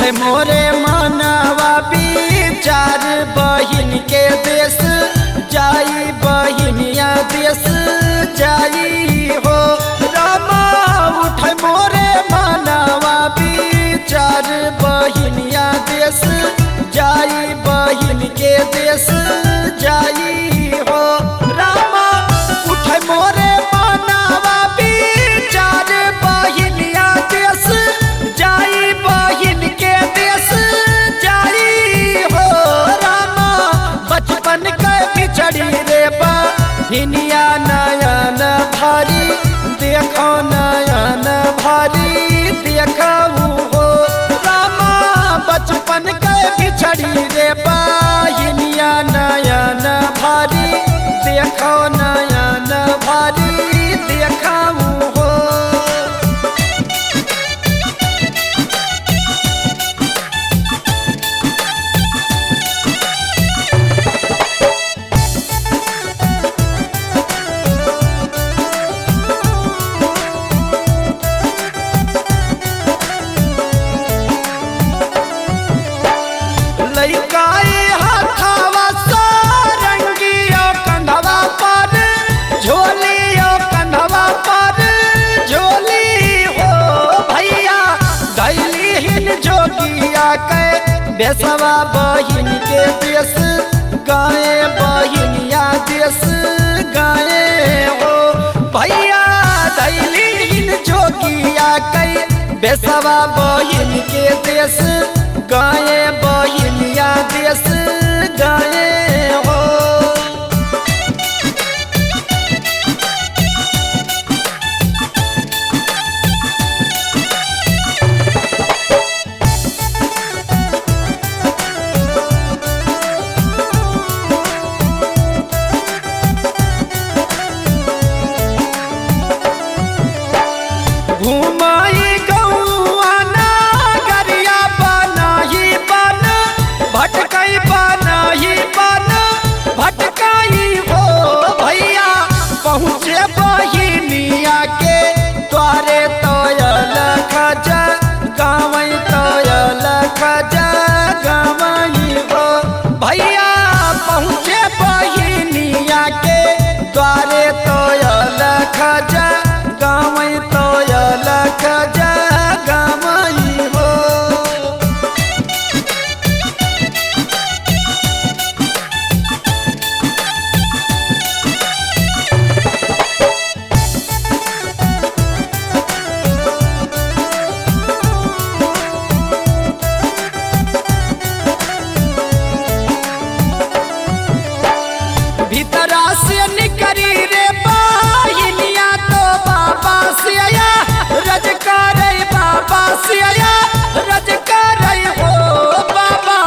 उठे मोरे मानवा विचार बहिन के देश जाई बहिनिया देश जाई हो रामा। उठे मोरे मानवा विचार बहिनिया देश जाई बहिन के देश जाई हो रामा। उठे मोरे मानवा विचार बहिनिया देश जाई बहिन के देश जाई हो रामा। बचपन के बिछड़ी रे बहिनिया नयन भारी देखो नयन भारी देखू हो रामा। बचपन के बिछड़ी रे बहिनिया नयन भारी देखो नयन भारी देखू हो। लइकाई हाथवा सारंगियो कंधवा पर झोलियो कंधवा पर झोली हो भैया। धैली हिन जोगिया के बेसवा बहिन के देश गाए बहिनिया देश गाए हो भैया। धैली हिन जोगिया के बेसवा बहिन के देश गाए बहिनिया देश गाए हो। घुमाई गौआ नगरिया बनाही बन भटकई बनाही बन भटकई हो भैया। पहुँचे बहिनिया के द्वारे तोयल खजा गावई तोयल खजा गावई हो भैया। पहुँचे बहिनिया के द्वारे तोयल खजा गावई तोयल खजा गावई हो। भीतरा से निकरी रे बहिनिया तो बाबा से आया रज करे बाबा से आया रज करे हो बाबा।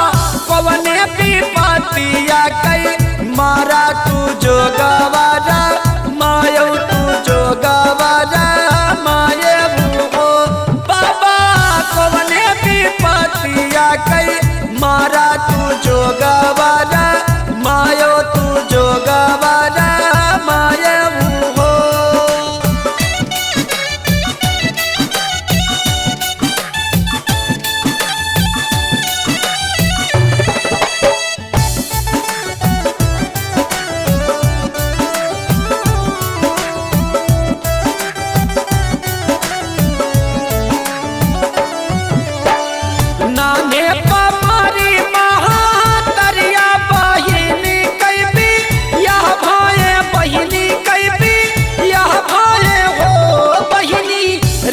पवने विपतिया कई मारा तू जो गवारा मायो तू जो गवारा माये हो बाबा। पवने विपतिया कई मारा तू जो गवारा मायो तू जो गवारा माये हो। नाने पमारी महातरिया बहिनी कैबी यह भाए बहिनी कैबी यह भाए हो बहिनी।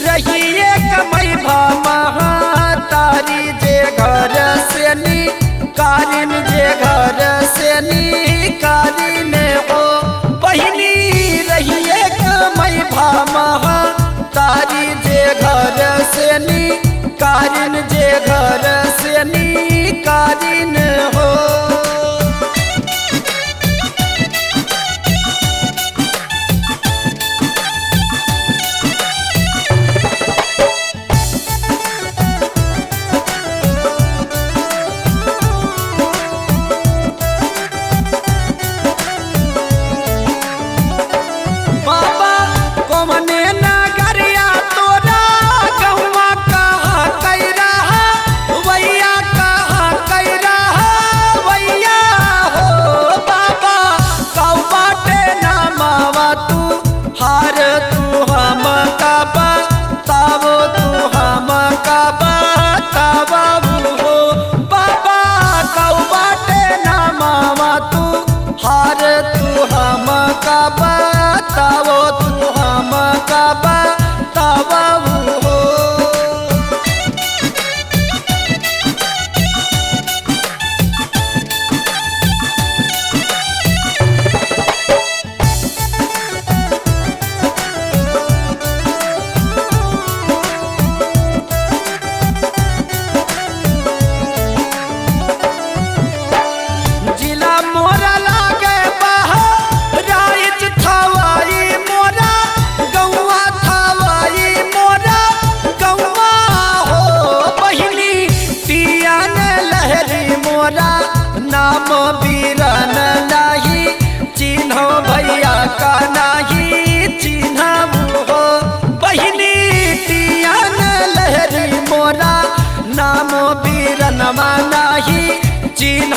रहिए कमई भा महातारी जे घर से नी कारिन जे घर से नी कारिन हो बहिनी। रहिए कमई भा महातारी जे घर से नी कारिन जे घर से नी कारिन हो। बाबा कोमने नगरिया तोरा गहुआ कहा कैरा वही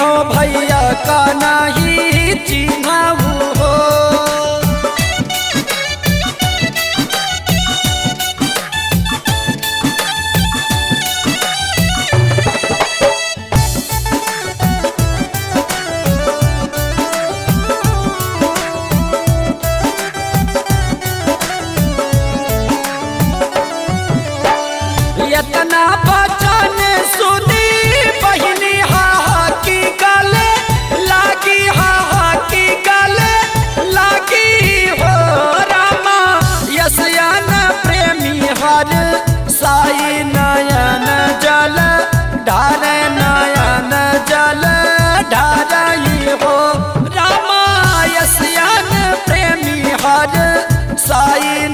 हो भैया का नहीं चिन्हाऊ हो। इतना बचन सुनी बहिनी हा की गले लागी, हा की गले लागी हो। रामा यशयान प्रेमी हर साई नयन जल ढारे, नयन जल ढारई हो। रामा यशयान प्रेमी हर साई